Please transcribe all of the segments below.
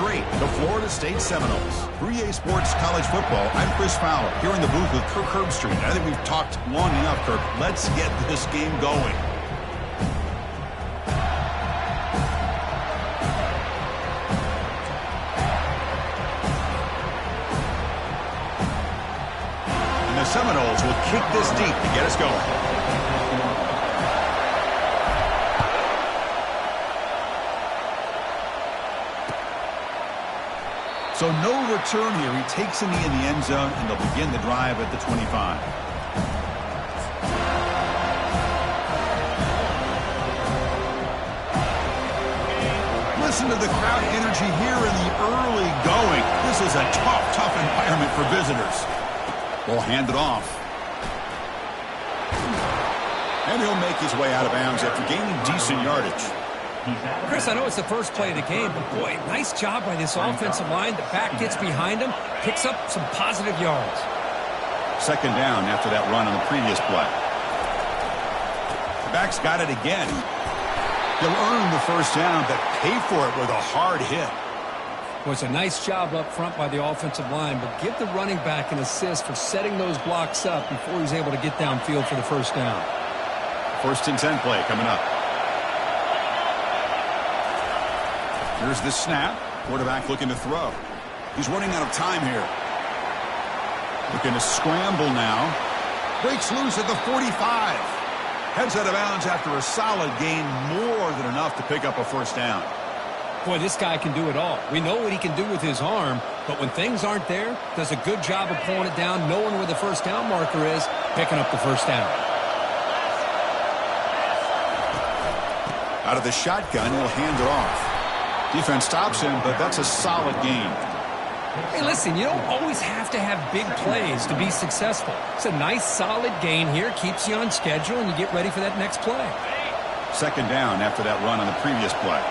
3, the Florida State Seminoles. For EA Sports College Football, I'm Chris Fowler, here in the booth with Kirk Herbstreit. I think we've talked long enough, Kirk. Let's get this game going. And the Seminoles will kick this deep to get us going. So no return here. He takes a knee in the end zone, and they'll begin the drive at the 25. Listen to the crowd energy here in the early going. This is a tough environment for visitors. We'll hand it off. And he'll make his way out of bounds after gaining decent yardage. Chris, I know it's the first play of the game, but boy, nice job by this offensive line. The back gets behind him, picks up some positive yards. Second down after that run on the previous play. The back's got it again. He'll earn the first down, but pay for it with a hard hit. Well, it's a nice job up front by the offensive line, but give the running back an assist for setting those blocks up before he's able to get downfield for the first down. First and 10 play coming up. Here's the snap. Quarterback looking to throw. He's running out of time here. Looking to scramble now. Breaks loose at the 45. Heads out of bounds after a solid gain, more than enough to pick up a first down. Boy, this guy can do it all. We know what he can do with his arm, but when things aren't there, does a good job of pulling it down, knowing where the first down marker is, picking up the first down. Out of the shotgun, he'll hand it off. Defense stops him, but that's a solid gain. Hey, listen, you don't always have to have big plays to be successful. It's a nice, solid gain here. Keeps you on schedule, and you get ready for that next play. Second down after that run on the previous play.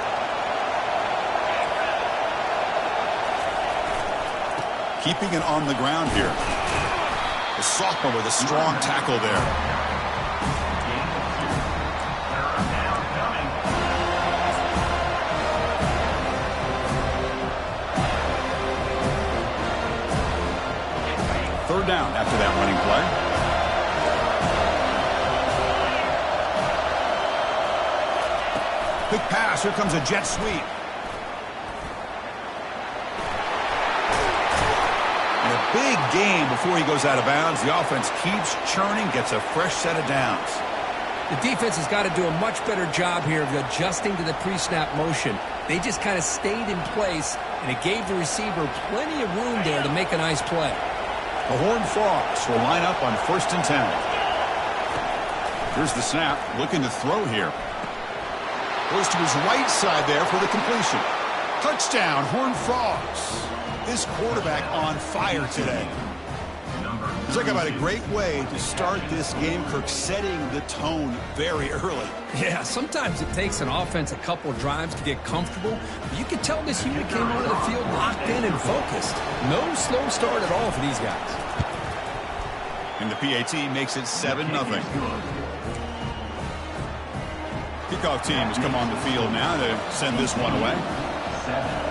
Keeping it on the ground here. The sophomore with a strong tackle there. Third down after that running play. Quick pass. Here comes a jet sweep. And a big gain before he goes out of bounds. The offense keeps churning, gets a fresh set of downs. The defense has got to do a much better job here of adjusting to the pre-snap motion. They just kind of stayed in place, and it gave the receiver plenty of room there to make a nice play. The Horned Frogs will line up on first and 10. Here's the snap, looking to throw here. Goes to his right side there for the completion. Touchdown, Horned Frogs. This quarterback on fire today. Talk about a great way to start this game, Kirk, setting the tone very early. Yeah, sometimes it takes an offense a couple of drives to get comfortable. But you can tell this unit came onto the field locked in and focused. No slow start at all for these guys. And the PAT makes it 7-0. Kickoff team has come on the field now to send this one away. 7-0.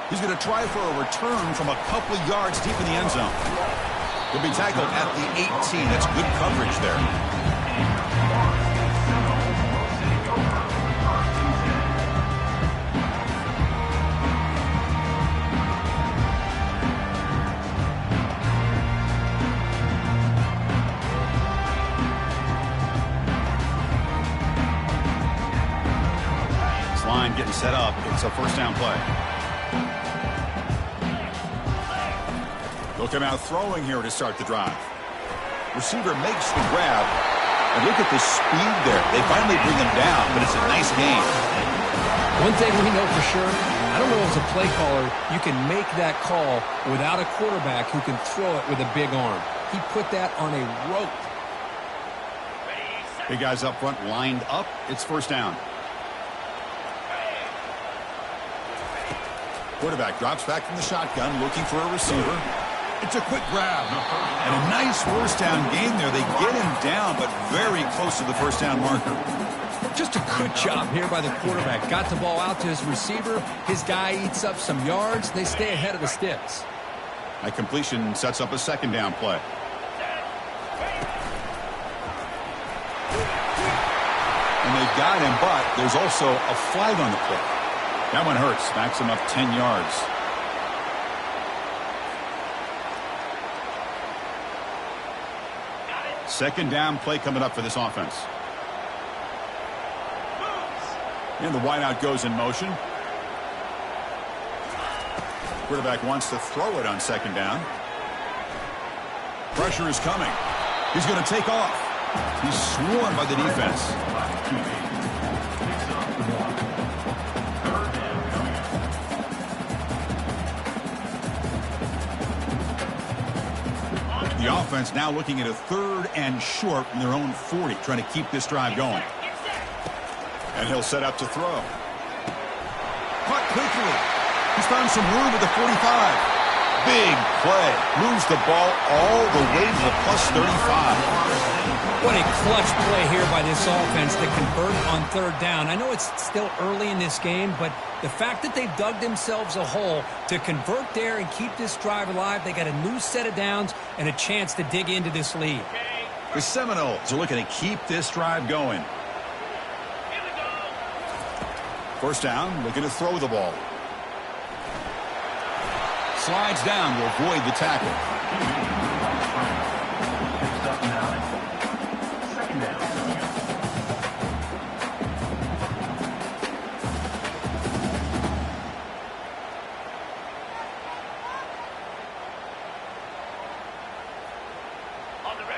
He's going to try for a return from a couple of yards deep in the end zone. He'll be tackled at the 18. That's good coverage there. This line getting set up. It's a first down play. They'll come out throwing here to start the drive. Receiver makes the grab. And look at the speed there. They finally bring him down, but it's a nice game. One thing we know for sure, I don't know as a play caller, you can make that call without a quarterback who can throw it with a big arm. He put that on a rope. Big guys up front lined up. It's first down. Quarterback drops back from the shotgun, looking for a receiver. It's a quick grab. And a nice first down gain there. They get him down, but very close to the first down marker. Just a good job here by the quarterback. Got the ball out to his receiver. His guy eats up some yards. They stay ahead of the sticks. That completion sets up a second down play. And they've got him, but there's also a flag on the play. That one hurts. Backs him up 10 yards. Second down play coming up for this offense. And the wideout goes in motion. Quarterback wants to throw it on second down. Pressure is coming. He's going to take off. He's swarmed by the defense. The offense now looking at a 3rd and short from their own 40, trying to keep this drive going. And he'll set up to throw. Caught quickly. He's found some room at the 45. Big play. Moves the ball all the way to the plus 35. What a clutch play here by this offense to convert on 3rd down. I know it's still early in this game, but the fact that they've dug themselves a hole to convert there and keep this drive alive, they got a new set of downs and a chance to dig into this lead. The Seminoles are looking to keep this drive going. First down, looking to throw the ball. Slides down to avoid the tackle.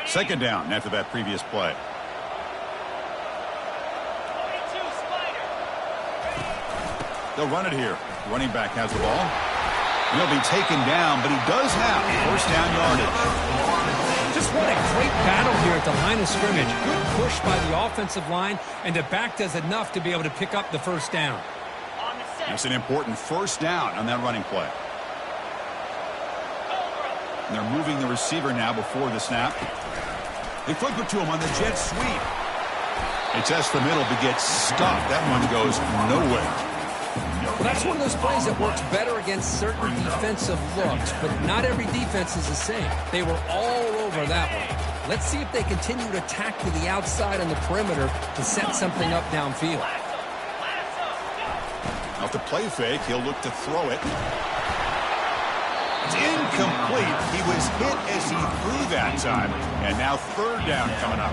Second down after that previous play. They'll run it here. Running back has the ball. He'll be taken down, but he does have first down yardage. Just what a great battle here at the line of scrimmage. Good push by the offensive line, and the back does enough to be able to pick up the first down. That's an important first down on that running play. And they're moving the receiver now before the snap. They flip it to him on the jet sweep. They test the middle to get stuffed. That one goes nowhere. Well, that's one of those plays that works better against certain defensive looks, but not every defense is the same. They were all over that one. Let's see if they continue to attack to the outside on the perimeter to set something up downfield. Off the play fake, he'll look to throw it. It's incomplete. He was hit as he threw that time. And now 3rd down coming up.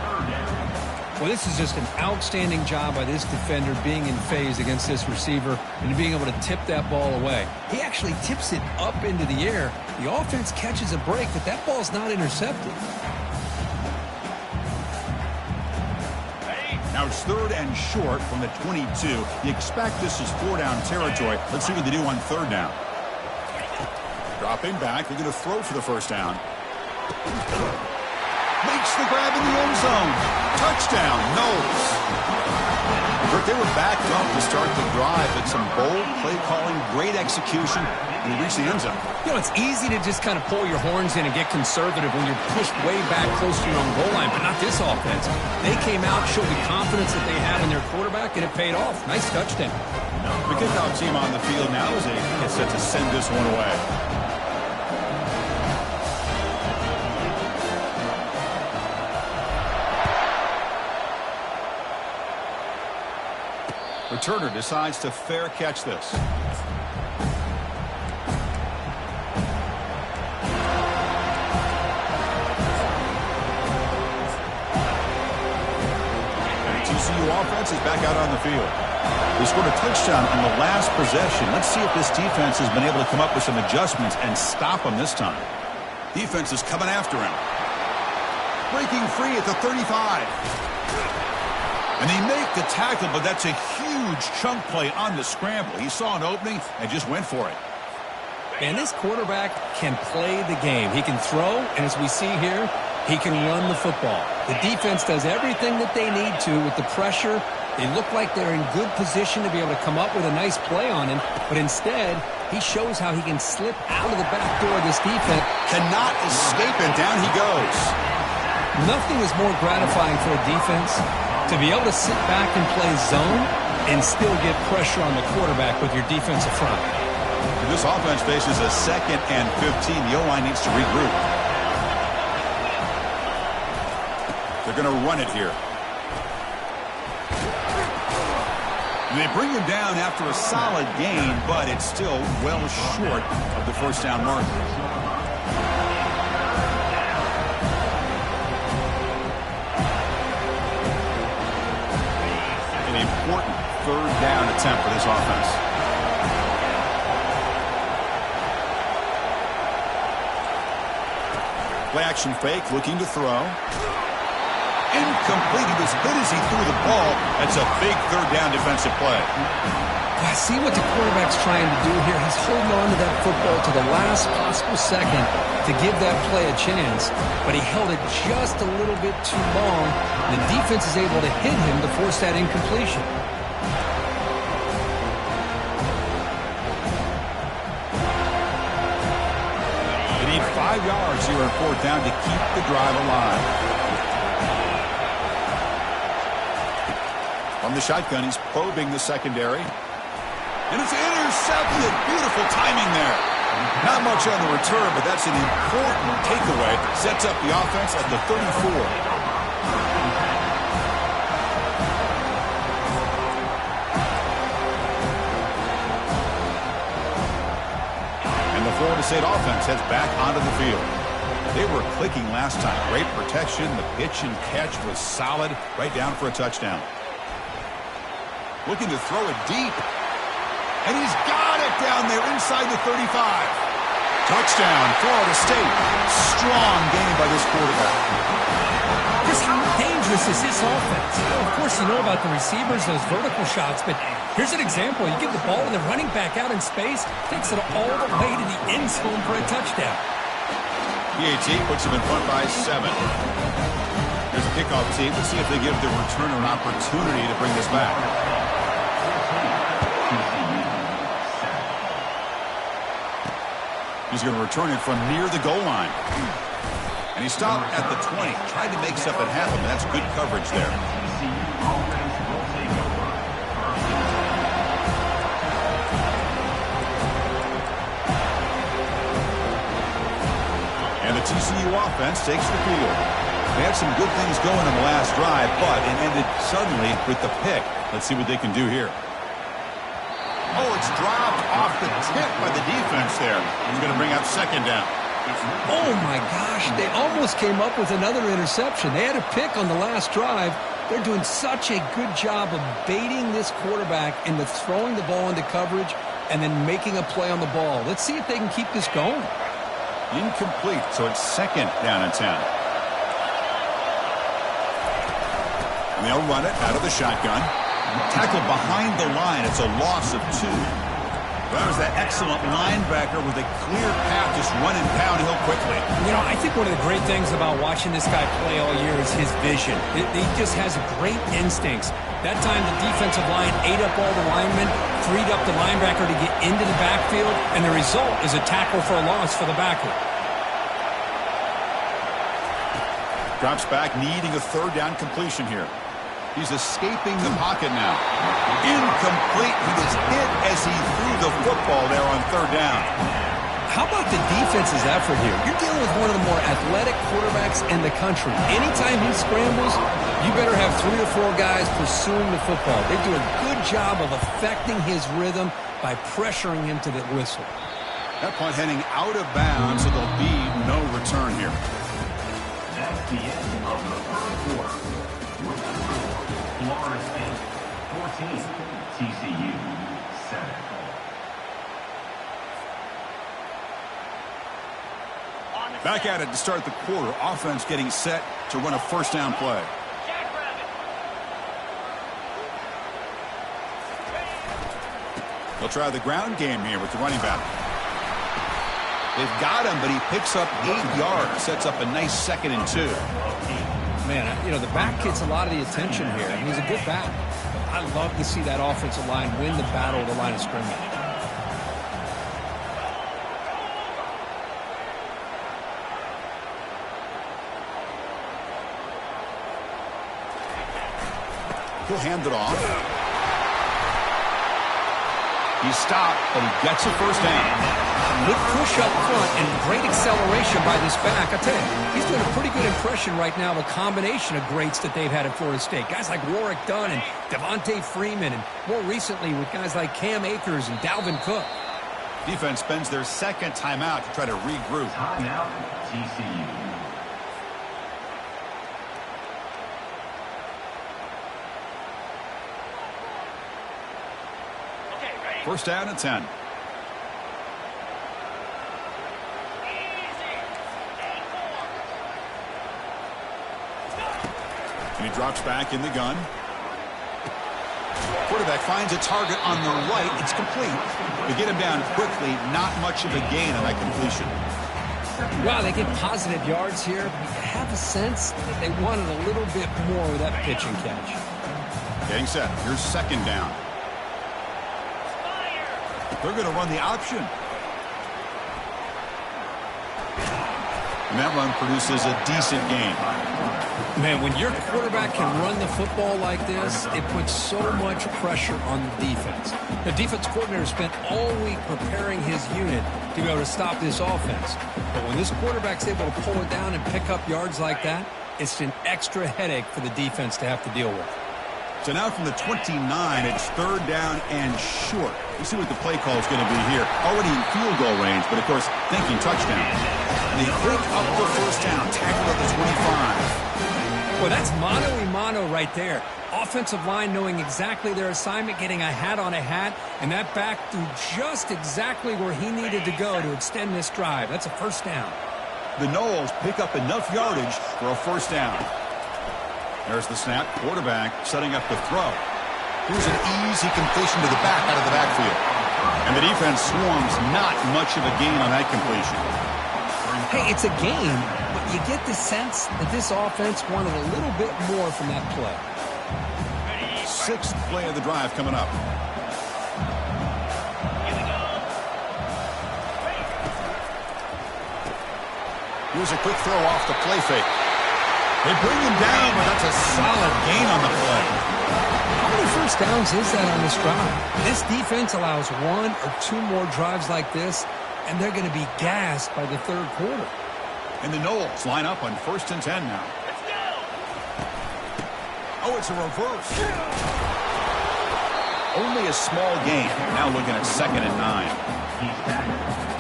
Well, this is just an outstanding job by this defender being in phase against this receiver and being able to tip that ball away. He actually tips it up into the air. The offense catches a break, but that ball's not intercepted. Now it's 3rd and short from the 22. You expect this is 4-down territory. Let's see what they do on 3rd down. Dropping back. They're going to throw for the first down. Makes the grab in the end zone. Touchdown, Knowles. Rick, they were backed up to start the drive, but some bold play calling, great execution, and reach the end zone. You know, it's easy to just kind of pull your horns in and get conservative when you're pushed way back close to your own goal line, but not this offense. They came out, showed the confidence that they have in their quarterback, and it paid off. Nice touchdown. The kickoff team on the field now as they get set to send this one away. Returner decides to fair catch this. TCU offense is back out on the field. They scored a touchdown on the last possession. Let's see if this defense has been able to come up with some adjustments and stop them this time. Defense is coming after him. Breaking free at the 35. And they make the tackle, but that's a huge chunk play on the scramble. He saw an opening and just went for it. And this quarterback can play the game. He can throw, and as we see here, He can run the football. The defense does everything that they need to with the pressure. They look like they're in good position to be able to come up with a nice play on him, but instead, he shows how he can slip out of the back door of this defense. Cannot escape, and down he goes. Nothing is more gratifying for a defense to be able to sit back and play zone and still get pressure on the quarterback with your defensive front. This offense faces a 2nd and 15. The O-line needs to regroup. They're going to run it here. They bring him down after a solid gain, but it's still well short of the first down mark. An important 3rd down attempt for this offense. Play action fake, looking to throw. Incomplete. He was hit as he threw the ball. That's a big 3rd down defensive play. I see what the quarterback's trying to do here. He's holding on to that football to the last possible second to give that play a chance, but he held it just a little bit too long. The defense is able to hit him to force that incompletion. They need 5 yards here on 4th down to keep the drive alive. From the shotgun, he's probing the secondary. And it's intercepted. Beautiful timing there. Not much on the return, but that's an important takeaway. Sets up the offense at the 34. And the Florida State offense heads back onto the field. They were clicking last time. Great protection. The pitch and catch was solid. Right down for a touchdown. Looking to throw it deep. And he's got it down there inside the 35. Touchdown, Florida State. Strong game by this quarterback. Just how dangerous is this offense? Of course, you know about the receivers, those vertical shots, but here's an example. You give the ball to the running back out in space, takes it all the way to the end zone for a touchdown. PAT puts him in front by 7. There's a kickoff team. Let's see if they give the returner an opportunity to bring this back. He's going to return it from near the goal line. And he stopped at the 20. Tried to make something happen, but that's good coverage there. And the TCU offense takes the field. They had some good things going in the last drive, but it ended suddenly with the pick. Let's see what they can do here. Oh, it's dropped off the tip by the defense there. He's going to bring up 2nd down. Oh, my gosh. They almost came up with another interception. They had a pick on the last drive. They're doing such a good job of baiting this quarterback into throwing the ball into coverage and then making a play on the ball. Let's see if they can keep this going. Incomplete, so it's 2nd down and 10. And they'll run it out of the shotgun. Tackled behind the line. It's a loss of 2. That was that excellent linebacker with a clear path, just running downhill quickly. You know, I think one of the great things about watching this guy play all year is his vision. He just has great instincts. That time the defensive line ate up all the linemen, freed up the linebacker to get into the backfield, and the result is a tackle for a loss for the backer. Drops back, needing a 3rd down completion here. He's escaping the pocket now. Incomplete. He was hit as he threw the football there on 3rd down. How about the defense's effort here? You're dealing with one of the more athletic quarterbacks in the country. Anytime he scrambles, you better have 3 or 4 guys pursuing the football. They do a good job of affecting his rhythm by pressuring him to the whistle. That punt heading out of bounds, so there'll be no return here. That's the end of the first quarter. Florida State 14, TCU 7. Back at it to start the quarter. Offense getting set to run a 1st down play. They'll try the ground game here with the running back. They've got him, but he picks up 8 yards. Sets up a nice 2nd and 2. Man, you know, the back gets a lot of the attention here, and he's a good back. I love to see that offensive line win the battle of the line of scrimmage. He'll hand it off. He's stopped, but he gets a first down. Good push up front and great acceleration by this back. I tell you, he's doing a pretty good impression right now of a combination of greats that they've had at Florida State. Guys like Warrick Dunn and Devontae Freeman, and more recently with guys like Cam Akers and Dalvin Cook. Defense spends their 2nd timeout to try to regroup. Timeout, TCU. First down and 10. And he drops back in the gun. Quarterback finds a target on the right. It's complete. They get him down quickly. Not much of a gain on that completion. Wow, they get positive yards here. You have a sense that they wanted a little bit more with that pitch and catch. Getting set. Here's 2nd down. They're going to run the option. And that run produces a decent gain. Man, when your quarterback can run the football like this, it puts so much pressure on the defense. The defense coordinator spent all week preparing his unit to be able to stop this offense. But when this quarterback's able to pull it down and pick up yards like that, it's an extra headache for the defense to have to deal with. So now from the 29, it's 3rd down and short. We'll see what the play call is going to be here. Already in field goal range, but of course, thinking touchdown. They pick up the first down, tackled at the 25. Well, that's mano-a-mano right there. Offensive line knowing exactly their assignment, getting a hat on a hat, and that back threw just exactly where he needed to go to extend this drive. That's a first down. The Noles pick up enough yardage for a first down. There's the snap. Quarterback setting up the throw. Here's an easy completion to the back out of the backfield. And the defense swarms. Not much of a gain on that completion. Hey, it's a game, but you get the sense that this offense wanted a little bit more from that play. 6th play of the drive coming up. Here's a quick throw off the play fake. They bring him down, but that's a solid gain on the play. How many first downs is that on this drive? This defense allows 1 or 2 more drives like this, and they're going to be gassed by the 3rd quarter. And the Noles line up on 1st and 10 now. Oh, it's a reverse. Only a small gain. Now looking at 2nd and 9. He's back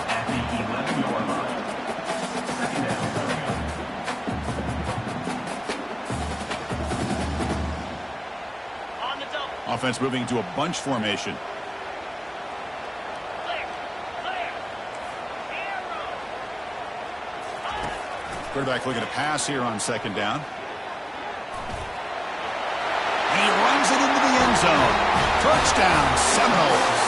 at the 11-yard line. 2nd down. Offense moving into a bunch formation. Quarterback looking to pass here on 2nd down. And he runs it into the end zone. Touchdown, Seminoles.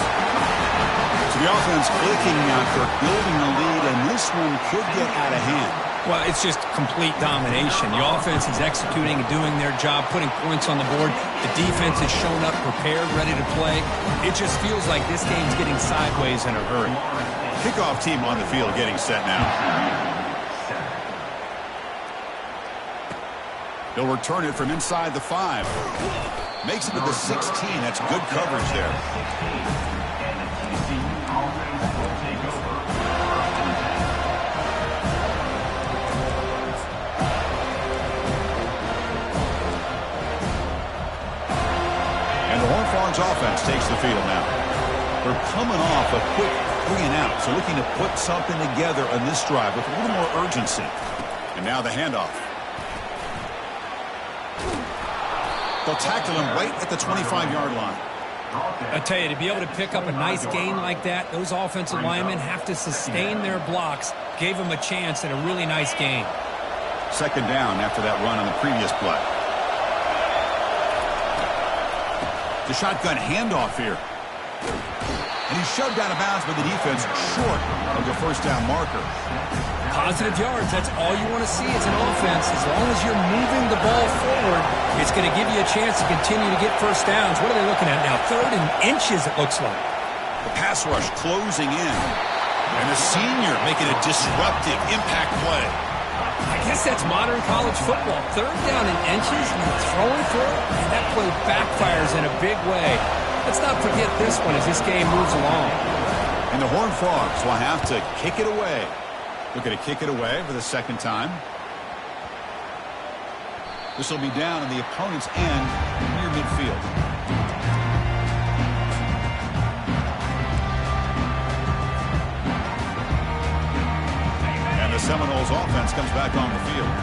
So the offense clicking after building a lead, and this one could get out of hand. Well, it's just complete domination. The offense is executing and doing their job, putting points on the board. The defense has shown up prepared, ready to play. It just feels like this game's getting sideways in a hurry. Kickoff team on the field getting set now. They'll return it from inside the 5. Makes it to the 16. That's good coverage there. And the TCU offense will take over. And the Horned Frogs offense takes the field now. They're coming off a quick 3 and out, so looking to put something together on this drive with a little more urgency. And now the handoff. They'll tackle him right at the 25-yard line. I tell you, to be able to pick up a nice gain like that, those offensive linemen have to sustain their blocks. Gave them a chance at a really nice gain. 2nd down after that run on the previous play. The shotgun handoff here. And he's shoved out of bounds by the defense short of the first down marker. Positive yards, that's all you want to see as an offense. As long as you're moving the ball forward, it's going to give you a chance to continue to get first downs. What are they looking at now? 3rd and inches, it looks like. The pass rush closing in. And the senior making a disruptive impact play. I guess that's modern college football. 3rd down in inches, and you're throwing for it, and that play backfires in a big way. Let's not forget this one as this game moves along. And the Horned Frogs will have to kick it away. Looking to kick it away for the 2nd time. This will be down on the opponent's end near midfield. And the Seminoles offense comes back on the field.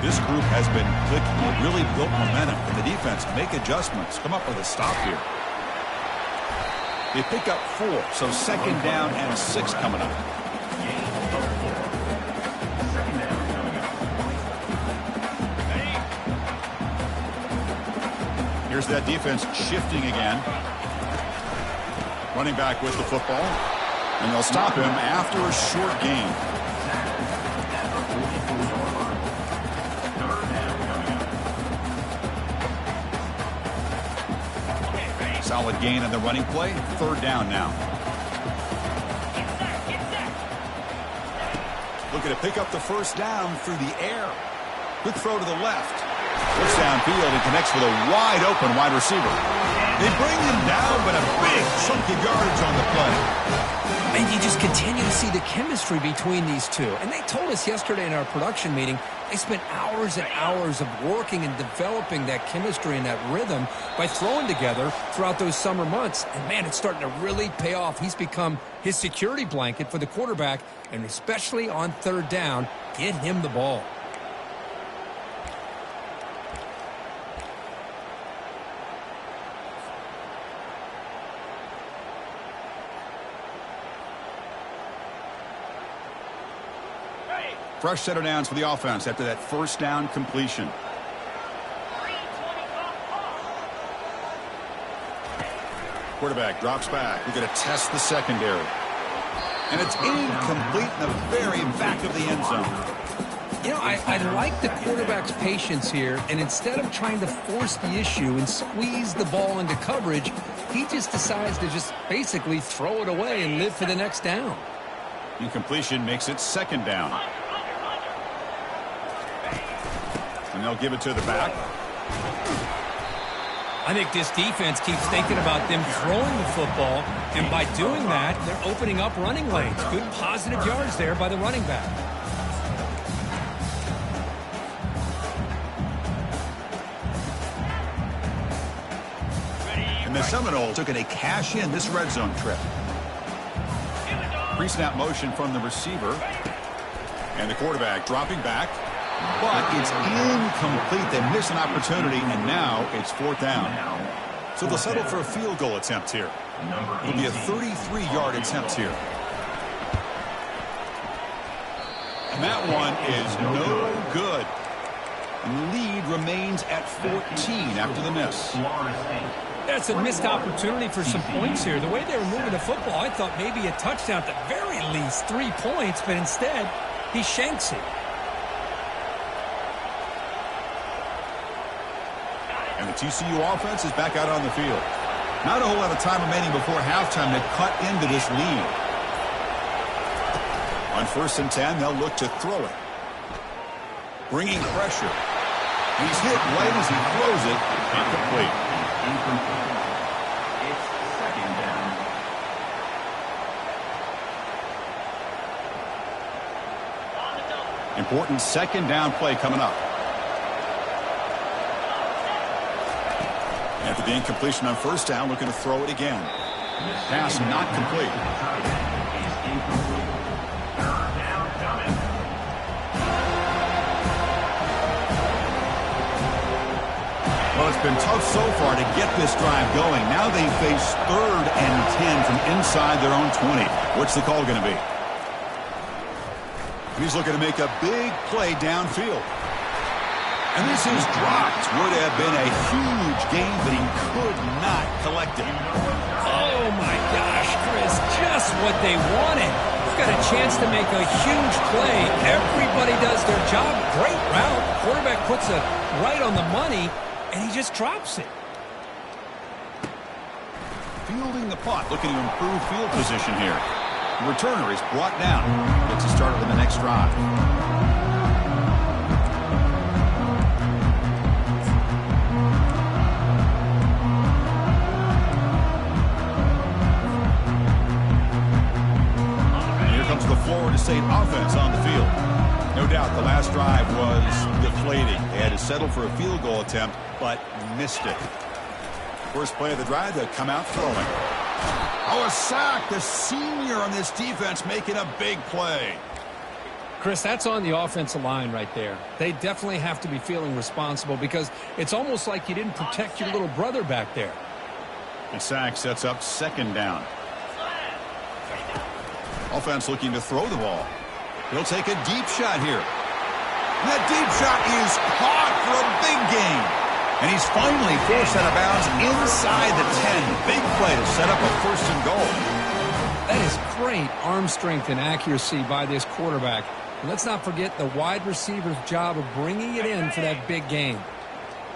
This group has been clicking. It really built momentum. And the defense make adjustments. Come up with a stop here. They pick up 4, so 2nd down and 6 coming up. Here's that defense shifting again. Running back with the football. And they'll stop him after a short gain. Solid gain on the running play. 3rd down now. Looking to pick up the first down through the air. Quick throw to the left. Looks downfield and connects with a wide open wide receiver. They bring him down, but a big chunk of yardage on the play. And you just continue to see the chemistry between these two. And they told us yesterday in our production meeting, they spent hours and hours of working and developing that chemistry and that rhythm by throwing together throughout those summer months. And, man, it's starting to really pay off. He's become his security blanket for the quarterback, and especially on 3rd down, get him the ball. Fresh set of downs for the offense after that first down completion. Quarterback drops back. We're going to test the secondary. And it's incomplete in the very back of the end zone. You know, I like the quarterback's patience here, and instead of trying to force the issue and squeeze the ball into coverage, he just decides to just basically throw it away and live for the next down. Incompletion makes it 2nd down. And they'll give it to the back. I think this defense keeps thinking about them throwing the football, and by doing that, they're opening up running lanes. Good positive yards there by the running back. And the Seminoles took it a cash in this red zone trip. Pre-snap motion from the receiver. And the quarterback dropping back. But it's incomplete. They miss an opportunity, and now it's 4th down. So they'll settle for a field goal attempt here. It'll be a 33-yard attempt here. And that one is no good. And the lead remains at 14 after the miss. That's a missed opportunity for some points here. The way they were moving the football, I thought maybe a touchdown at the very least, 3 points, but instead he shanks it. And the TCU offense is back out on the field. Not a whole lot of time remaining before halftime to cut into this lead. On 1st and 10, they'll look to throw it. Bringing pressure. He's hit right as he throws it. Incomplete. It's 2nd down. Important 2nd down play coming up. After the incompletion on 1st down, looking to throw it again. Pass not complete. Well, it's been tough so far to get this drive going. Now they face 3rd and 10 from inside their own 20. What's the call going to be? He's looking to make a big play downfield. And this is dropped. Would have been a huge gain, but he could not collect it. Oh, Oh, my gosh, Chris, just what they wanted. Got a chance to make a huge play. Everybody does their job. Great route. Quarterback puts it right on the money, and he just drops it. Fielding the punt, looking to improve field position here. The returner is brought down. Gets us started on the next drive. The Florida State offense on the field. No doubt the last drive was deflating. They had to settle for a field goal attempt, but missed it. First play of the drive, they'll come out throwing. Oh, a sack. The senior on this defense making a big play. Chris, that's on the offensive line right there. They definitely have to be feeling responsible because it's almost like you didn't protect your little brother back there. The sack sets up second down. Offense looking to throw the ball. He'll take a deep shot here. That deep shot is caught for a big gain. And he's finally forced out of bounds inside the 10. Big play to set up a first and goal. That is great arm strength and accuracy by this quarterback. And let's not forget the wide receiver's job of bringing it in for that big gain.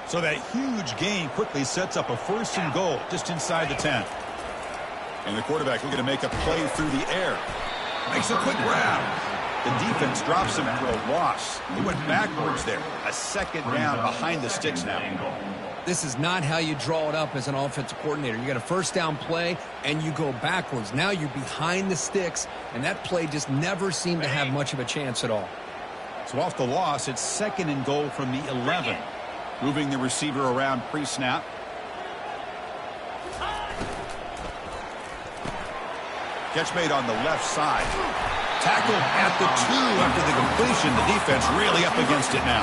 So that huge gain quickly sets up a first and goal just inside the 10. And the quarterback looking to make a play through the air. Makes a quick grab. The defense drops him for a loss. He went backwards there. A second down behind the sticks now. This is not how you draw it up as an offensive coordinator. You got a first down play, and you go backwards. Now you're behind the sticks, and that play just never seemed to have much of a chance at all. So off the loss, it's second and goal from the 11. Moving the receiver around pre-snap. Catch made on the left side. Tackled at the 2 after the completion. The defense really up against it now.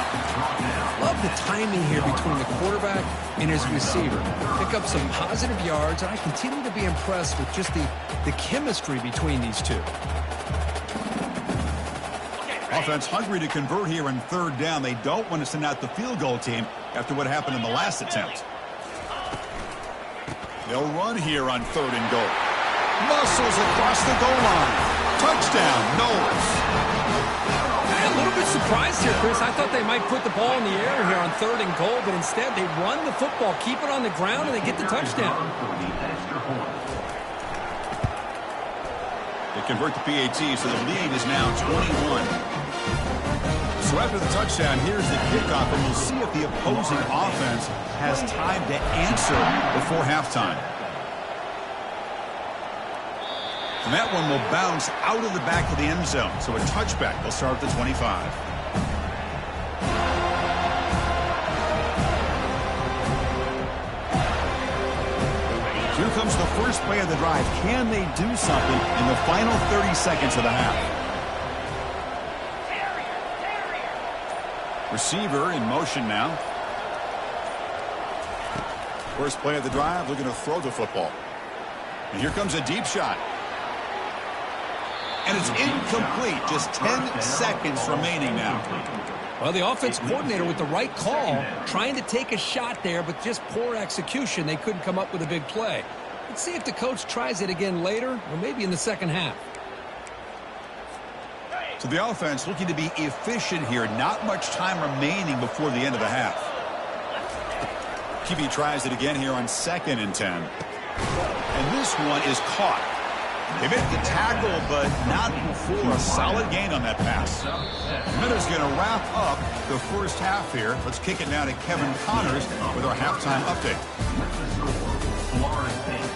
Love the timing here between the quarterback and his receiver. Pick up some positive yards, and I continue to be impressed with just the chemistry between these two. Offense hungry to convert here in third down. They don't want to send out the field goal team after what happened in the last attempt. They'll run here on third and goal. Muscles across the goal line. Touchdown, Knowles. I'm a little bit surprised here, Chris. I thought they might put the ball in the air here on third and goal, but instead they run the football, keep it on the ground, and they get the touchdown. They convert the PAT, so the lead is now 21. So after the touchdown, here's the kickoff, and we'll see if the opposing offense has time to answer before halftime. And that one will bounce out of the back of the end zone. So a touchback will start at the 25. Here comes the first play of the drive. Can they do something in the final 30 seconds of the half? Receiver in motion now. First play of the drive, looking to throw the football. And here comes a deep shot. And it's incomplete. Just 10 seconds remaining now. Well, the offense coordinator with the right call, trying to take a shot there, but just poor execution. They couldn't come up with a big play. Let's see if the coach tries it again later, or maybe in the second half. So the offense looking to be efficient here. Not much time remaining before the end of the half. QB tries it again here on 2nd and 10. And this one is caught. They made the tackle, but not before a solid gain on that pass. Minuta's going to wrap up the first half here. Let's kick it now to Kevin Connors with our halftime update. Florida State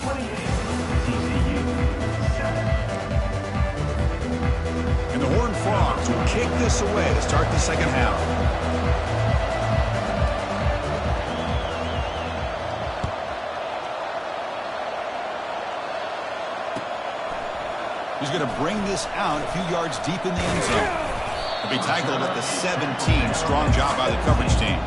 28, TCU 7. And the Horned Frogs will kick this away to start the second half. He's going to bring this out a few yards deep in the end zone. He'll be tackled at the 17. Strong job by the coverage team.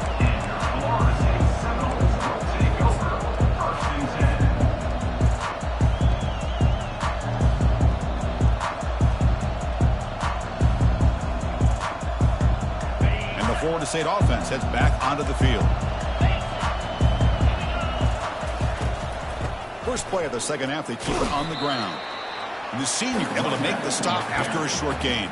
And the Florida State offense heads back onto the field. First play of the second half, they keep it on the ground. And the senior able to make the stop after a short gain.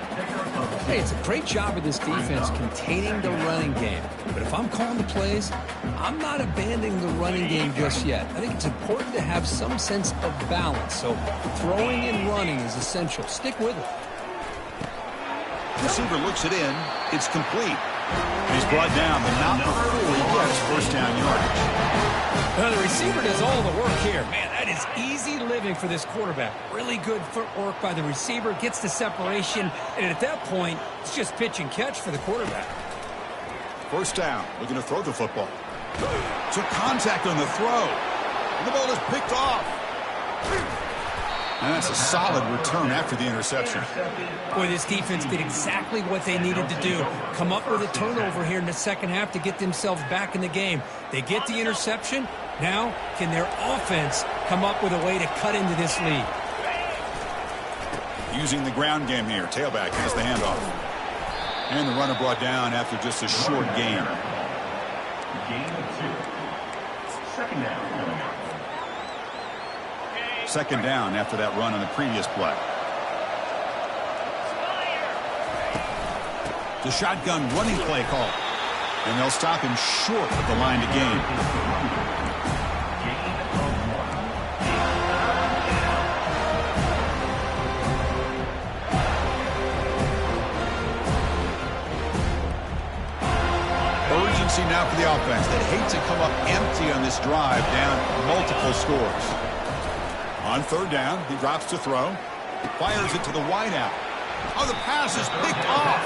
Hey, it's a great job of this defense containing the running game. But if I'm calling the plays, I'm not abandoning the running game just yet. I think it's important to have some sense of balance. So throwing and running is essential. Stick with it. Receiver looks it in. It's complete. And he's brought down, but not before he gets first down yardage. Well, the receiver does all the work here. Man, that is easy living for this quarterback. Really good footwork by the receiver. Gets the separation. And at that point, it's just pitch and catch for the quarterback. First down. Looking to throw the football. Took contact on the throw. And the ball is picked off. And that's a solid return after the interception. Boy, this defense did exactly what they needed to do. Come up with a turnover here in the second half to get themselves back in the game. They get the interception. Now, can their offense come up with a way to cut into this lead? Using the ground game here. Tailback has the handoff. And the runner brought down after just a short gain. Gain of 2. Second down. Second down after that run on the previous play. The shotgun running play call. And they'll stop him short of the line to gain. Urgency now for the offense that hates to come up empty on this drive, down multiple scores. On third down, he drops to throw. Fires it to the wideout. Oh, the pass is picked off.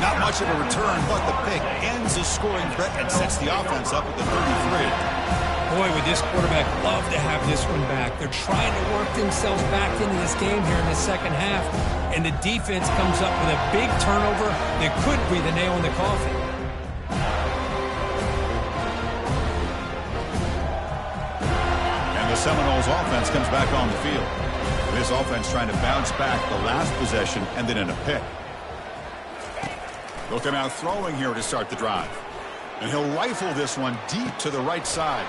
Not much of a return, but the pick ends the scoring threat and sets the offense up at the 33. Boy, would this quarterback love to have this one back. They're trying to work themselves back into this game here in the second half. And the defense comes up with a big turnover that could be the nail in the coffin. Seminoles offense comes back on the field. This offense trying to bounce back the last possession and then in a pick. Looking out throwing here to start the drive. And he'll rifle this one deep to the right side.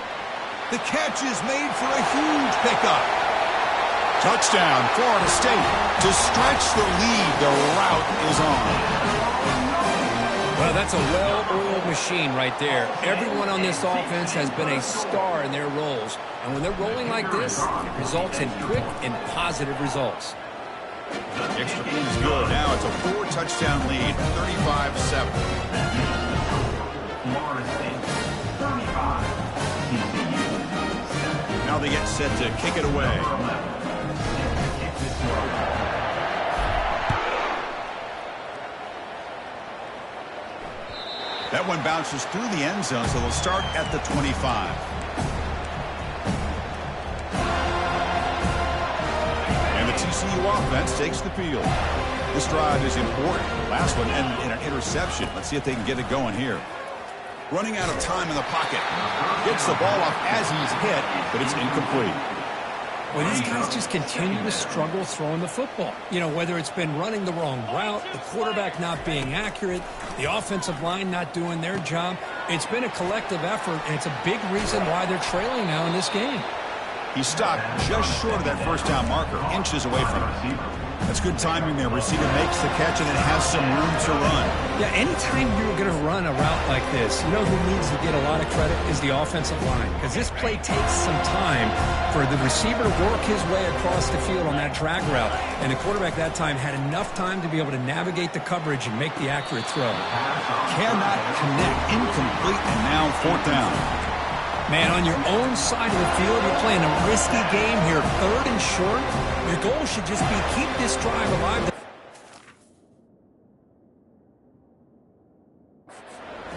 The catch is made for a huge pickup. Touchdown, Florida State. To stretch the lead, the route is on. Well, that's a well-oiled machine right there. Everyone on this offense has been a star in their roles. And when they're rolling like this, it results in quick and positive results. The extra point is good. Now it's a 4-touchdown lead, 35-7. Florida State, 35. TCU, 7. Now they get set to kick it away. That one bounces through the end zone, so they'll start at the 25. And the TCU offense takes the field. This drive is important. Last one ended in an interception. Let's see if they can get it going here. Running out of time in the pocket. Gets the ball off as he's hit, but it's incomplete. Well, these guys just continue to struggle throwing the football. You know, whether it's been running the wrong route, the quarterback not being accurate, the offensive line not doing their job. It's been a collective effort, and it's a big reason why they're trailing now in this game. He stopped just short of that first down marker, inches away from it. That's good timing there. Receiver makes the catch and then has some room to run. Yeah, anytime you're going to run a route like this, you know who needs to get a lot of credit is the offensive line. Because this play takes some time for the receiver to work his way across the field on that drag route. And the quarterback that time had enough time to be able to navigate the coverage and make the accurate throw. Cannot connect. Incomplete, and now fourth down. Man, on your own side of the field, you're playing a risky game here. Third and short. Your goal should just be keep this drive alive.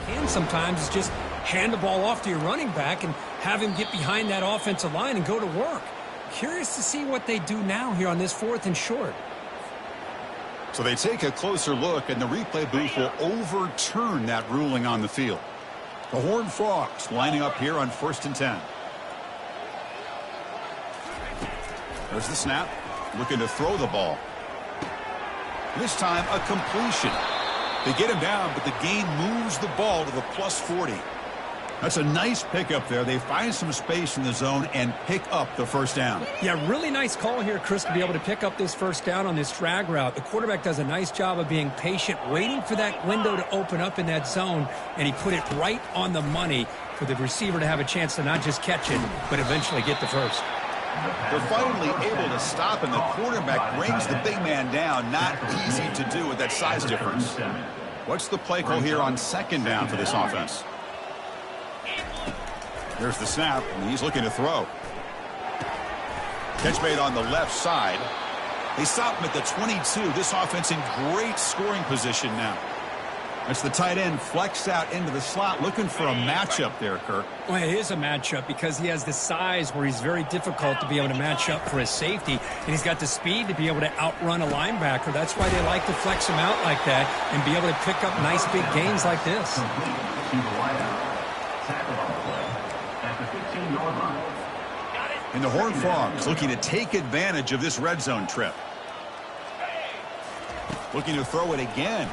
And sometimes it's just hand the ball off to your running back and have him get behind that offensive line and go to work. Curious to see what they do now here on this fourth and short. So they take a closer look, and the replay booth will overturn that ruling on the field. The Horned Frogs lining up here on 1st and 10. There's the snap. Looking to throw the ball. This time a completion. They get him down, but the gain moves the ball to the +40. That's a nice pickup there. They find some space in the zone and pick up the first down. Yeah, really nice call here, Chris, to be able to pick up this first down on this drag route. The quarterback does a nice job of being patient, waiting for that window to open up in that zone, and he put it right on the money for the receiver to have a chance to not just catch it, but eventually get the first. They're finally able to stop, and the quarterback brings the big man down. Not easy to do with that size difference. What's the play call here on second down for this offense? Here's the snap, and he's looking to throw. Catch made on the left side. They stop him at the 22. This offense in great scoring position now. That's the tight end flexed out into the slot, looking for a matchup there, Kirk. Well, it is a matchup because he has the size where he's very difficult to be able to match up for his safety, and he's got the speed to be able to outrun a linebacker. That's why they like to flex him out like that and be able to pick up nice big gains like this. And the Horned Frogs looking to take advantage of this red zone trip. Looking to throw it again.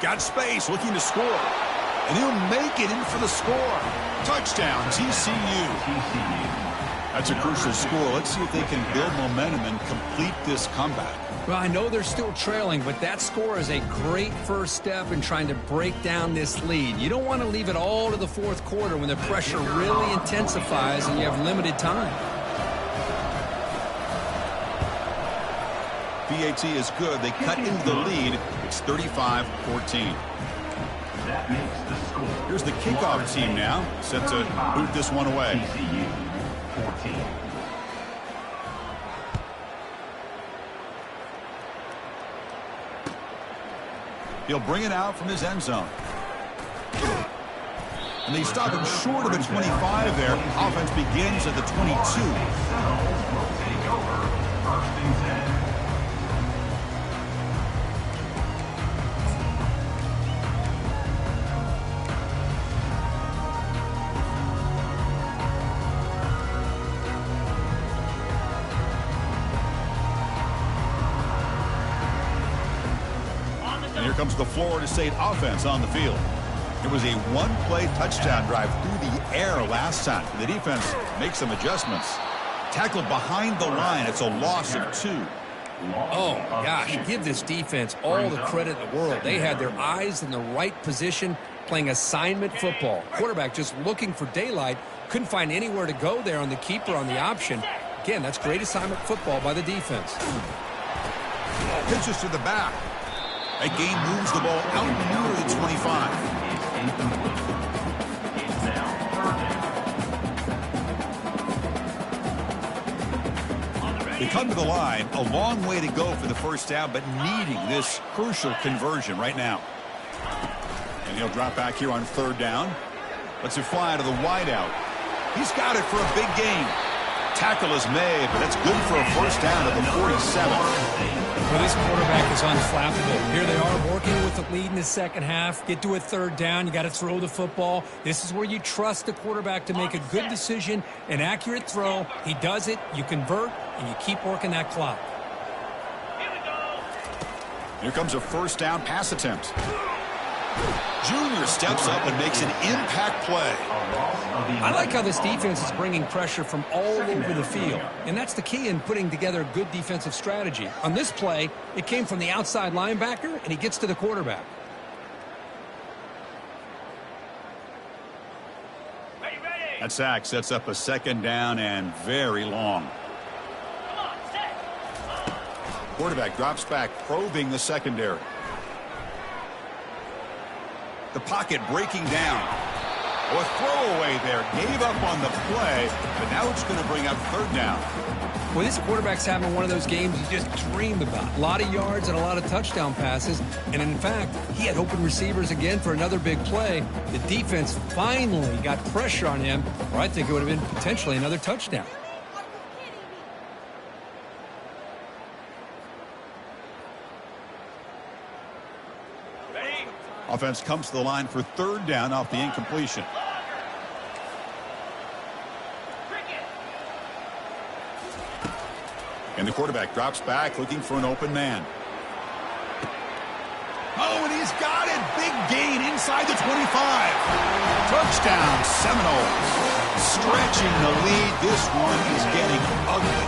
Got space, looking to score. And he'll make it in for the score. Touchdown, TCU. That's a crucial score. Let's see if they can build momentum and complete this comeback. Well, I know they're still trailing, but that score is a great first step in trying to break down this lead. You don't want to leave it all to the fourth quarter when the pressure really intensifies and you have limited time. PAT is good. They cut into the lead. It's 35-14. Here's the kickoff team now. Set to boot this one away. He'll bring it out from his end zone. And they stop him short of the 25 there. Offense begins at the 22. Here comes the Florida State offense on the field. It was a one-play touchdown drive through the air last time. The defense makes some adjustments. Tackled behind the line. It's a loss of 2. Oh, my gosh. Give this defense all the credit in the world. They had their eyes in the right position playing assignment football. Quarterback just looking for daylight. Couldn't find anywhere to go there on the keeper on the option. Again, that's great assignment football by the defense. Pitches to the back. That game moves the ball out near the 25. They come to the line, a long way to go for the first down, but needing this crucial conversion right now. And he'll drop back here on third down. Lets it fly to the wideout. He's got it for a big gain. Tackle is made, but that's good for a first down at the 47. Well, this quarterback is unflappable. Here they are working with the lead in the second half. Get to a third down. You got to throw the football. This is where you trust the quarterback to make a good decision, an accurate throw. He does it. You convert, and you keep working that clock. Here comes a first down pass attempt. Junior steps up and makes an impact play. I like how this defense is bringing pressure from all over the field, and that's the key in putting together a good defensive strategy. On this play, it came from the outside linebacker, and he gets to the quarterback. That sack sets up a second down and very long. Quarterback drops back, probing the secondary. The pocket breaking down. A throwaway there. Gave up on the play, but now it's going to bring up third down. Well, this quarterback's having one of those games you just dream about. A lot of yards and a lot of touchdown passes. And in fact, he had open receivers again for another big play. The defense finally got pressure on him, or I think it would have been potentially another touchdown. Offense comes to the line for third down off the incompletion. And the quarterback drops back looking for an open man. Oh, and he's got it. Big gain inside the 25. Touchdown, Seminoles. Stretching the lead. This one is getting ugly.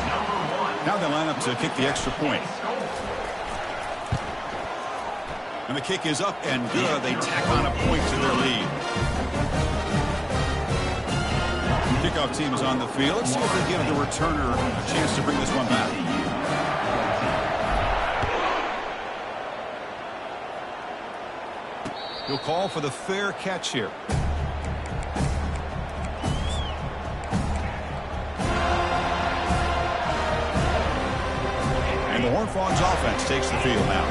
Now they line up to kick the extra point. And the kick is up and good. They tack on a point to their lead. Kickoff team is on the field. Let's see if they give the returner a chance to bring this one back. He'll call for the fair catch here. And the Horned Frogs offense takes the field now.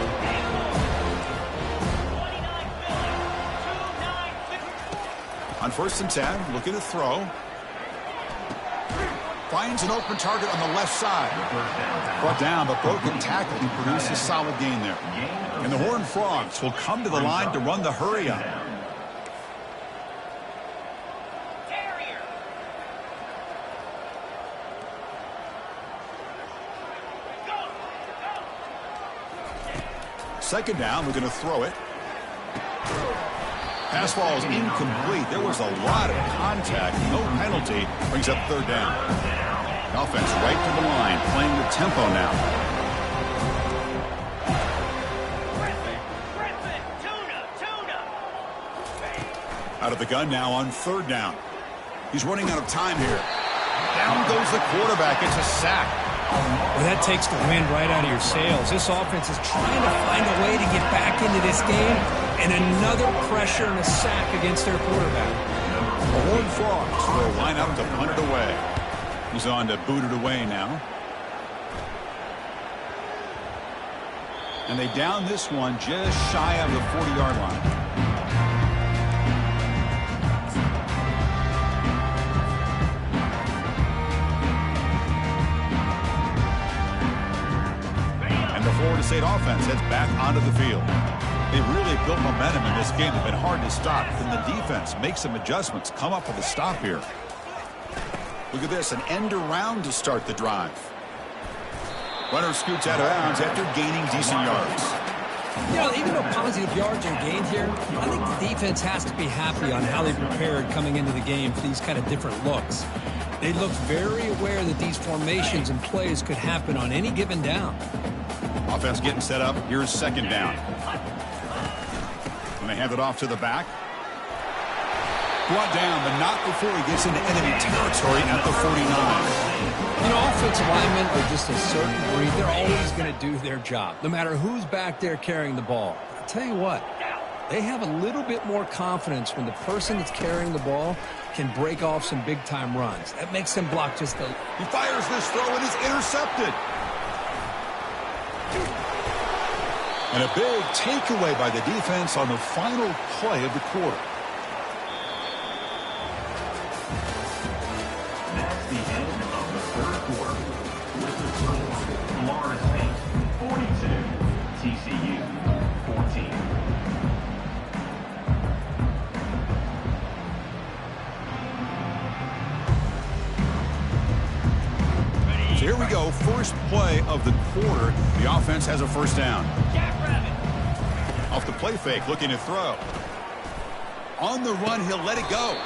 On 1st and 10, looking to throw. Finds an open target on the left side. Brought down, but broken tackle. He produced a solid gain there. And the Horned Frogs will come to the line to run the hurry up. Second down, we're going to throw it. Pass ball is incomplete. There was a lot of contact. No penalty. Brings up 3rd down. Offense right to the line, playing the tempo now. Out of the gun now on 3rd down. He's running out of time here. Down goes the quarterback. It's a sack. Well, that takes the wind right out of your sails. This offense is trying to find a way to get back into this game, and another pressure and a sack against their quarterback. The Horned Frogs will line up to punt it away. He's on to boot it away now. And they down this one just shy of the 40-yard line. Florida State offense heads back onto the field. They really built momentum in this game. It's been hard to stop. Then the defense makes some adjustments, come up with a stop here. Look at this, an end around to start the drive. Runner scoots out of bounds after gaining decent yards. You know, even though positive yards are gained here, I think the defense has to be happy on how they prepared coming into the game for these kind of different looks. They look very aware that these formations and plays could happen on any given down. Offense getting set up. Here's 2nd down. And they hand it off to the back. Brought down, but not before he gets into enemy territory at the 49. You know, offensive linemen are just a certain breed. They're always going to do their job, no matter who's back there carrying the ball. I'll tell you what, they have a little bit more confidence when the person that's carrying the ball can break off some big-time runs. That makes them block just a... He fires this throw and is intercepted. And a big takeaway by the defense on the final play of the quarter. That's the end of the 3rd quarter. With the score, Florida State 42, TCU 14. So here we go, first play of the quarter. The offense has a 1st down. Off the play fake, looking to throw. On the run, he'll let it go.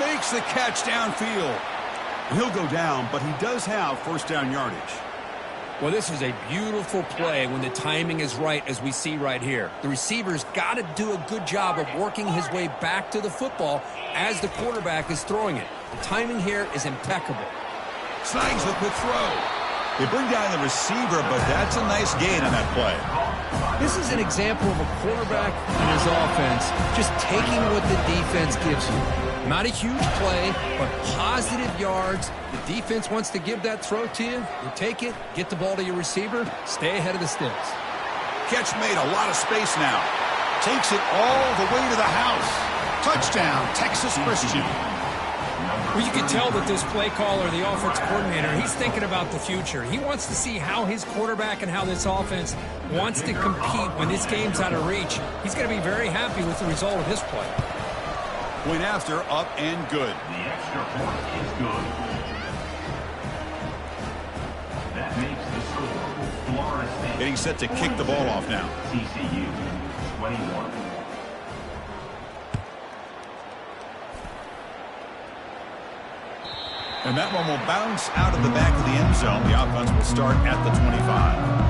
Makes the catch downfield. He'll go down, but he does have 1st down yardage. Well, this is a beautiful play when the timing is right, as we see right here. The receiver's got to do a good job of working his way back to the football as the quarterback is throwing it. The timing here is impeccable. Snags the quick throw. They bring down the receiver, but that's a nice gain on that play. This is an example of a quarterback and his offense just taking what the defense gives you. Not a huge play, but positive yards. The defense wants to give that throw to you. You take it, get the ball to your receiver, stay ahead of the sticks. Catch made, a lot of space now. Takes it all the way to the house. Touchdown, Texas Christian. Well, you can tell that this play caller, the offense coordinator, he's thinking about the future. He wants to see how his quarterback and how this offense wants to compete when this game's out of reach. He's going to be very happy with the result of this play. Point after, up and good. The extra point is good. That makes the score Florida State. Getting set to kick the ball off now. TCU 21. And that one will bounce out of the back of the end zone. The offense will start at the 25.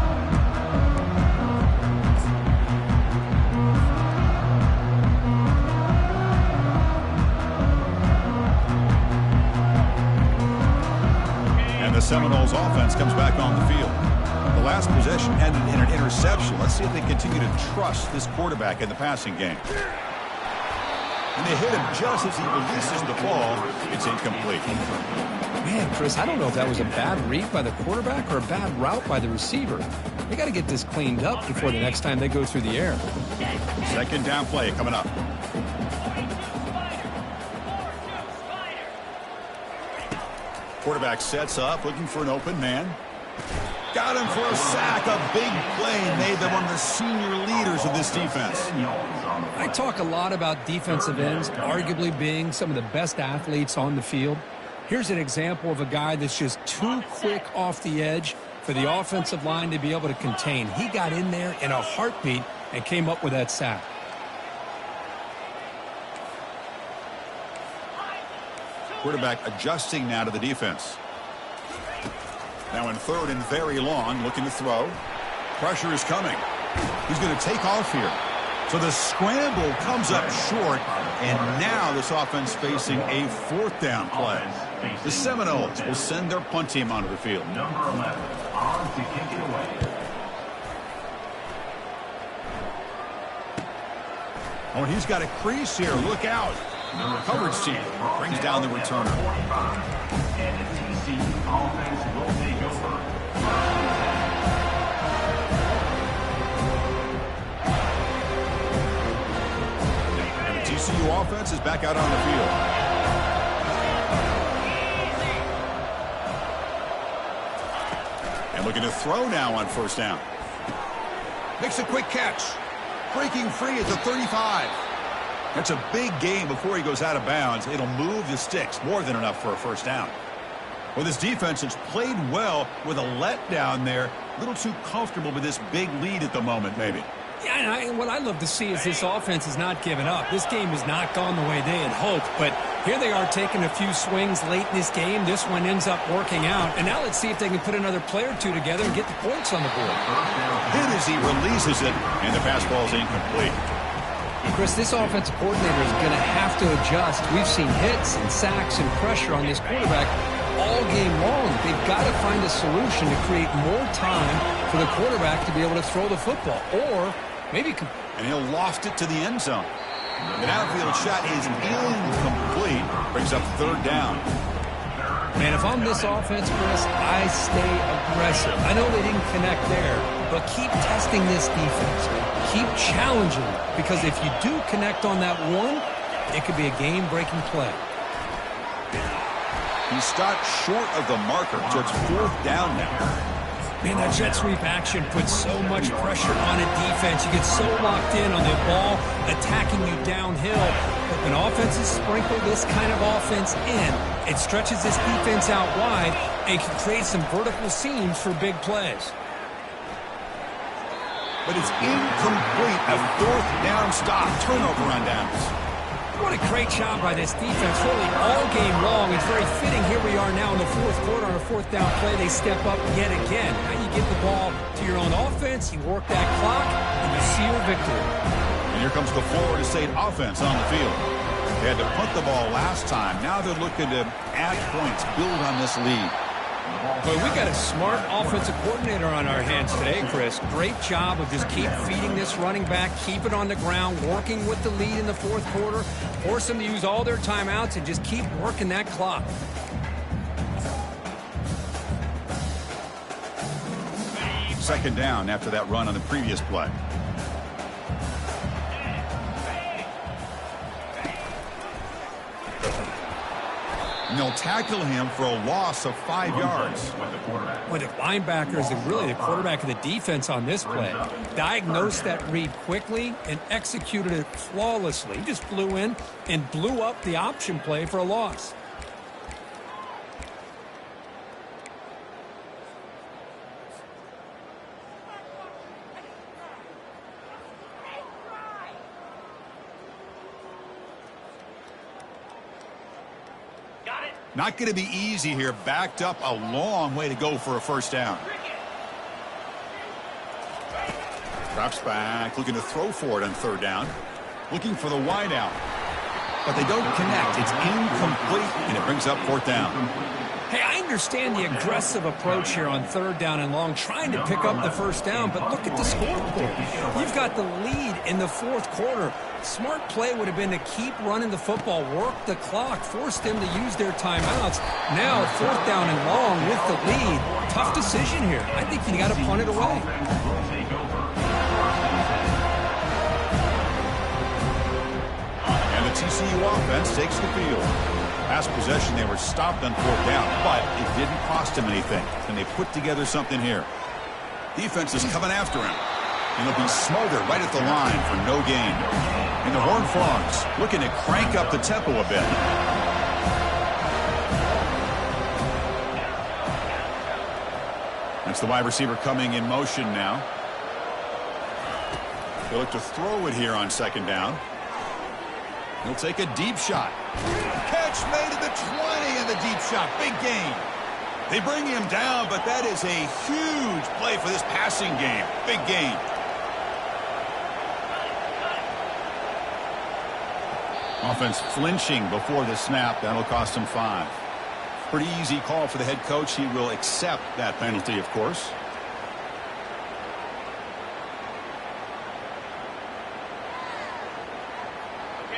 The Seminoles offense comes back on the field. The last possession ended in an interception. Let's see if they continue to trust this quarterback in the passing game. And they hit him just as he releases the ball. It's incomplete. Man, Chris, I don't know if that was a bad read by the quarterback or a bad route by the receiver. They got to get this cleaned up before the next time they go through the air. Second down play coming up. Quarterback sets up, looking for an open man. Got him for a sack. A big play made them one of the senior leaders of this defense. I talk a lot about defensive ends arguably being some of the best athletes on the field. Here's an example of a guy that's just too quick off the edge for the offensive line to be able to contain. He got in there in a heartbeat and came up with that sack. Quarterback adjusting now to the defense. Now in third and very long, looking to throw. Pressure is coming. He's going to take off here. So the scramble comes up short, and now this offense facing a fourth down play. The Seminoles will send their punt team onto the field. Number 11, on to kick it away. Oh, and he's got a crease here. Look out. Coverage team brings down the returner. And the TCU offense will take over. And the TCU offense is back out on the field. And looking to throw now on first down. Makes a quick catch. Breaking free at the 35. That's a big gain before he goes out of bounds. It'll move the sticks, more than enough for a first down. Well, this defense has played well with a letdown there. A little too comfortable with this big lead at the moment, maybe. Yeah, and what I love to see is this offense has not given up. This game has not gone the way they had hoped, but here they are taking a few swings late in this game. This one ends up working out, and now let's see if they can put another play or two together and get the points on the board. Hit as he releases it, and the pass ball is incomplete. Chris, this offensive coordinator is going to have to adjust. We've seen hits and sacks and pressure on this quarterback all game long. They've got to find a solution to create more time for the quarterback to be able to throw the football, or maybe... And he'll loft it to the end zone. An outfield shot is incomplete. Brings up third down. Man, if I'm this offense, Chris, I stay aggressive. I know they didn't connect there, but keep testing this defense. Keep challenging them, because if you do connect on that one, it could be a game-breaking play. He stopped short of the marker, so it's fourth down now. Man, that jet sweep action puts so much pressure on a defense. You get so locked in on the ball attacking you downhill. But when offenses sprinkle this kind of offense in, it stretches this defense out wide and can create some vertical seams for big plays. But it's incomplete. A fourth down stop. Turnover on downs. What a great job by this defense, really all game long. It's very fitting. Here we are now in the fourth quarter on a fourth down play. They step up yet again. Now you get the ball to your own offense, you work that clock, and you see your victory. And here comes the Florida State offense on the field. They had to punt the ball last time. Now they're looking to add points, build on this lead. Boy, we got a smart offensive coordinator on our hands today, Chris. Great job of just keep feeding this running back, keep it on the ground, working with the lead in the fourth quarter, force them to use all their timeouts, and just keep working that clock. Second down after that run on the previous play. And they'll tackle him for a loss of 5 yards. Well, the linebacker is really the quarterback of the defense on this play. Diagnosed that read quickly and executed it flawlessly. He just flew in and blew up the option play for a loss. Not going to be easy here. Backed up a long way to go for a first down. Drops back, looking to throw for it on third down. Looking for the wide out. But they don't connect. It's incomplete, and it brings up fourth down. Hey, I understand the aggressive approach here on third down and long, trying to pick up the first down, but look at the scoreboard. You've got the lead in the fourth quarter. Smart play would have been to keep running the football, work the clock, force them to use their timeouts. Now, fourth down and long with the lead. Tough decision here. I think you got to punt it away. And the TCU offense takes the field. Last possession, they were stopped on fourth down, but it didn't cost them anything. And they put together something here. Defense is coming after him. And he'll be smothered right at the line for no gain. And the Horned Frogs looking to crank up the tempo a bit. That's the wide receiver coming in motion now. They'll look to throw it here on second down. He'll take a deep shot. Catch made at the 20 and the deep shot. Big gain. They bring him down, but that is a huge play for this passing game. Big gain. Offense flinching before the snap. That'll cost him 5. Pretty easy call for the head coach. He will accept that penalty, of course.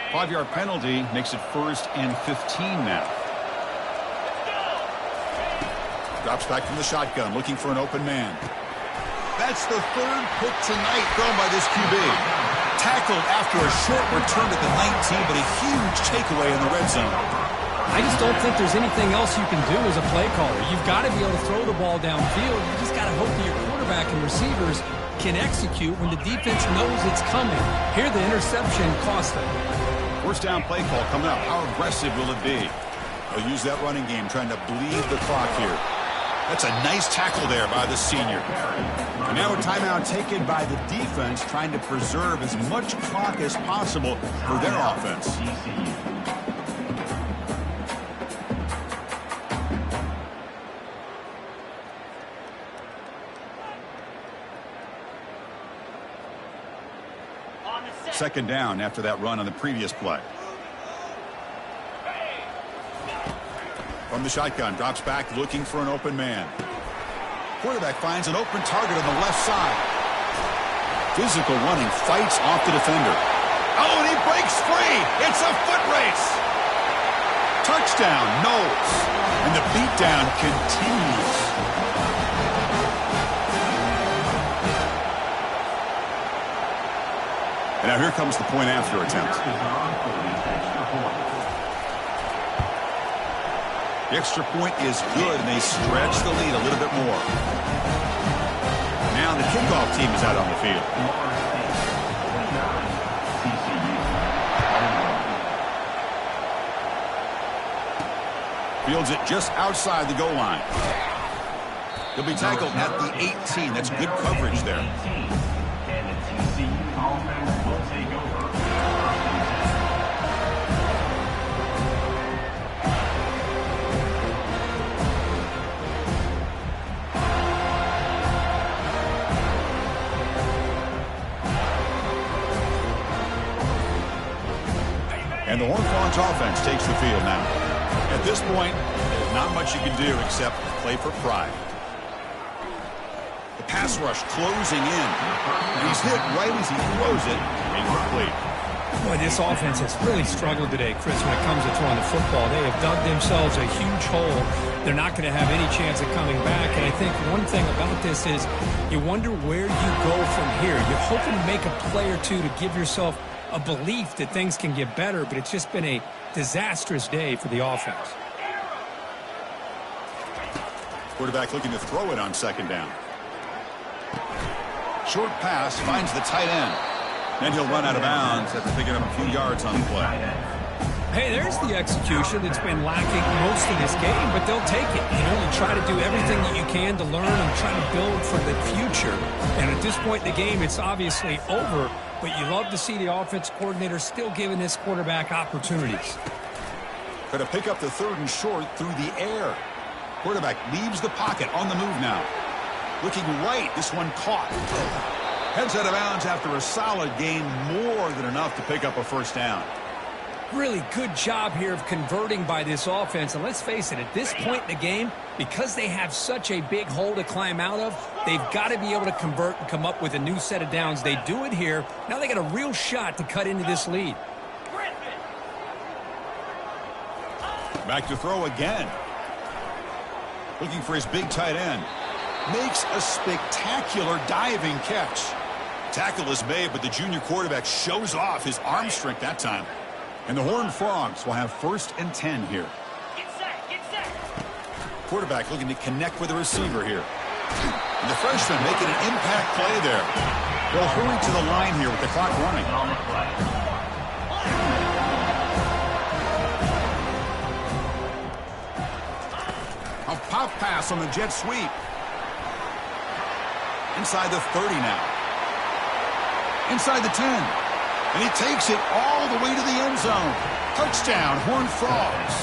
Five-yard penalty makes it 1st and 15 now. Drops back from the shotgun, looking for an open man. That's the 3rd pick tonight thrown by this QB. Tackled after a short return at the 19, but a huge takeaway in the red zone. I just don't think there's anything else you can do as a play caller. You've got to be able to throw the ball downfield. You just got to hope that your quarterback and receivers can execute when the defense knows it's coming. Here, the interception cost them. First down play call coming up. How aggressive will it be? They'll use that running game, trying to bleed the clock here. That's a nice tackle there by the senior. And now a timeout taken by the defense, trying to preserve as much clock as possible for their offense. Second down after that run on the previous play. From the shotgun, drops back, looking for an open man. Quarterback finds an open target on the left side. Physical running, fights off the defender. Oh, and he breaks free. It's a foot race. Touchdown, Knowles. And the beatdown continues. And now here comes the point after attempt. The extra point is good, and they stretch the lead a little bit more. Now the kickoff team is out on the field. Fields it just outside the goal line. He'll be tackled at the 18. That's good coverage there. And the Horned Frogs offense takes the field now. At this point, there's not much you can do except play for pride. The pass rush closing in. He's hit right as he throws it. Incomplete. Boy, this offense has really struggled today, Chris, when it comes to throwing the football. They have dug themselves a huge hole. They're not going to have any chance of coming back. And I think one thing about this is you wonder where you go from here. You're hoping to make a play or two to give yourself a belief that things can get better, but it's just been a disastrous day for the offense. Quarterback looking to throw it on second down. Short pass finds the tight end. Then he'll run out of bounds after picking up a few yards on the play. Hey, there's the execution that's been lacking most of this game, but they'll take it. You know, you try to do everything that you can to learn and try to build for the future. And at this point in the game, it's obviously over, but you love to see the offense coordinator still giving this quarterback opportunities. Going to pick up the 3rd and short through the air. Quarterback leaves the pocket on the move now. Looking right, this one caught. Heads out of bounds after a solid gain, more than enough to pick up a first down. Really good job here of converting by this offense. And let's face it, at this point in the game, because they have such a big hole to climb out of, they've got to be able to convert and come up with a new set of downs. They do it here. Now they got a real shot to cut into this lead. Back to throw again. Looking for his big tight end. Makes a spectacular diving catch. Tackle is made, but the junior quarterback shows off his arm strength that time. And the Horned Frogs will have 1st and 10 here. Get set. Quarterback looking to connect with the receiver here. And the freshman making an impact play there. They'll hurry to the line here with the clock running. On the play. A pop pass on the jet sweep. Inside the 30 now. Inside the 10. And he takes it all the way to the end zone. Touchdown, Horned Frogs.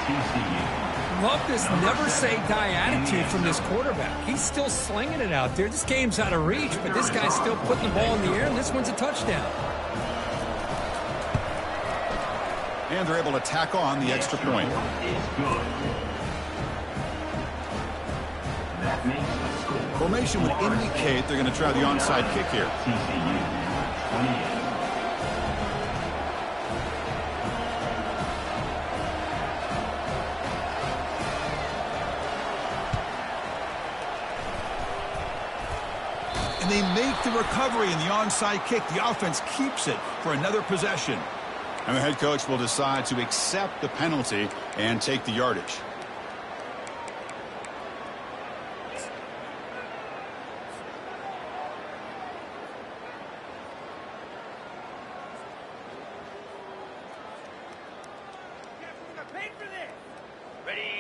TCU. Love this never say die attitude from this quarterback. He's still slinging it out there. This game's out of reach, but this guy's still putting the ball in the air, and this one's a touchdown. And they're able to tack on the extra point. Is good. That makes the score. Formation would indicate they're going to try the onside kick here. TCU 28. And they make the recovery in the onside kick. The offense keeps it for another possession. And the head coach will decide to accept the penalty and take the yardage.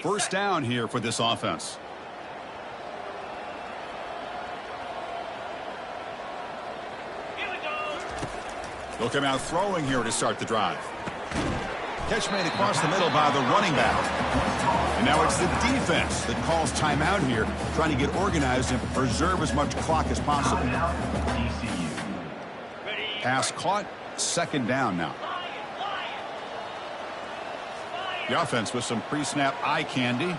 First down here for this offense. They'll come out throwing here to start the drive. Catch made across the middle by the running back. And now it's the defense that calls timeout here, trying to get organized and preserve as much clock as possible. Pass caught, 2nd down now. The offense with some pre-snap eye candy.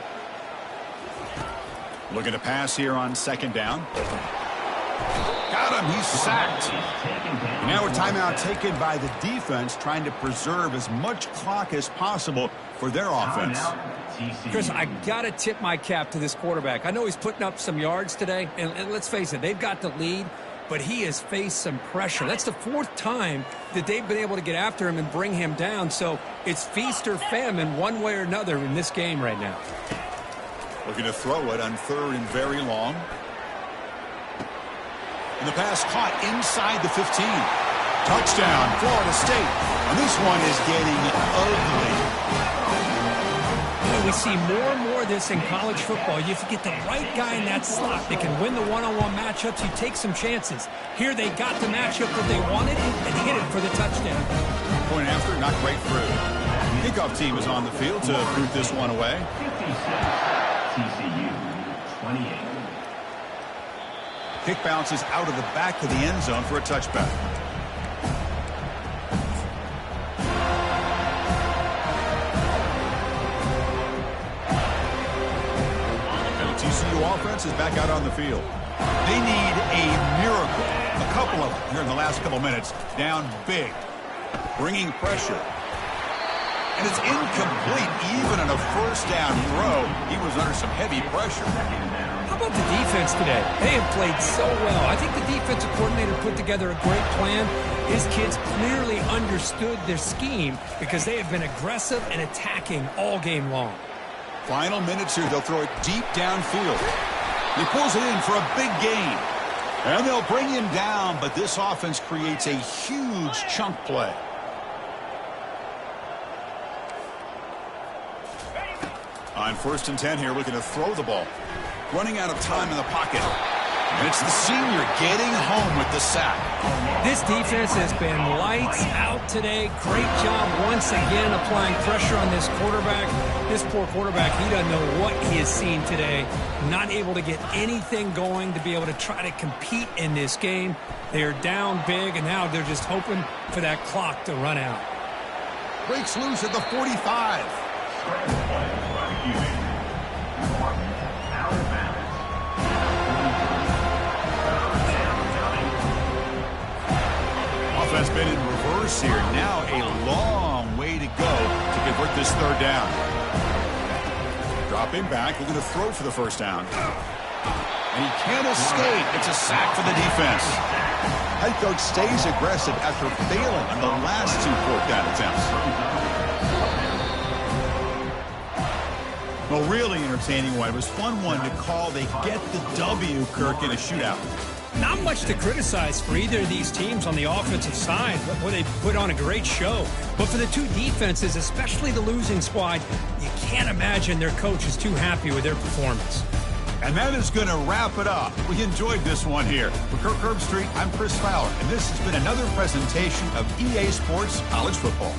Looking to pass here on 2nd down. Got him. He's sacked. And now a timeout taken by the defense, trying to preserve as much clock as possible for their offense. Chris, I got to tip my cap to this quarterback. I know he's putting up some yards today, and let's face it, they've got the lead, but he has faced some pressure. That's the 4th time that they've been able to get after him and bring him down. So it's feast or famine one way or another in this game right now. Looking to throw it on 3rd and very long. And the pass caught inside the 15. Touchdown, Florida State. And this one is getting ugly. You know, we see more and more of this in college football. If you get the right guy in that slot, they can win the one-on-one matchups. You take some chances. Here they got the matchup that they wanted and hit it for the touchdown. Point after, not right through. Kickoff team is on the field to boot this one away. TCU 28. Kick bounces out of the back of the end zone for a touchback. And the TCU offense is back out on the field. They need a miracle. A couple of them here in the last couple minutes. Down big. Bringing pressure. And it's incomplete even on a 1st down throw. He was under some heavy pressure. How about the defense today? They have played so well. I think the defensive coordinator put together a great plan. His kids clearly understood their scheme because they have been aggressive and attacking all game long. Final minutes here. They'll throw it deep downfield. He pulls it in for a big gain. And they'll bring him down, but this offense creates a huge chunk play. On 1st and 10 here, looking to throw the ball. Running out of time in the pocket. And it's the senior getting home with the sack. This defense has been lights out today. Great job once again applying pressure on this quarterback. This poor quarterback, he doesn't know what he has seen today. Not able to get anything going to be able to try to compete in this game. They're down big, and now they're just hoping for that clock to run out. Breaks loose at the 45. Starting play by the QB. Martin Alabama. Offense been in reverse here. Now a long way to go to convert this third down. Dropping back, looking to throw for the first down. And he can't escape. It's a sack for the defense. Head coach stays aggressive after failing on the last 2 fourth down attempts. Well, really entertaining one. It was fun one to call. They get the W, Kirk, in a shootout. Not much to criticize for either of these teams on the offensive side. Boy, they put on a great show. But for the two defenses, especially the losing squad, you can't imagine their coach is too happy with their performance. And that is going to wrap it up. We enjoyed this one here. For Kirk Herbstreit, I'm Chris Fowler, and this has been another presentation of EA Sports College Football.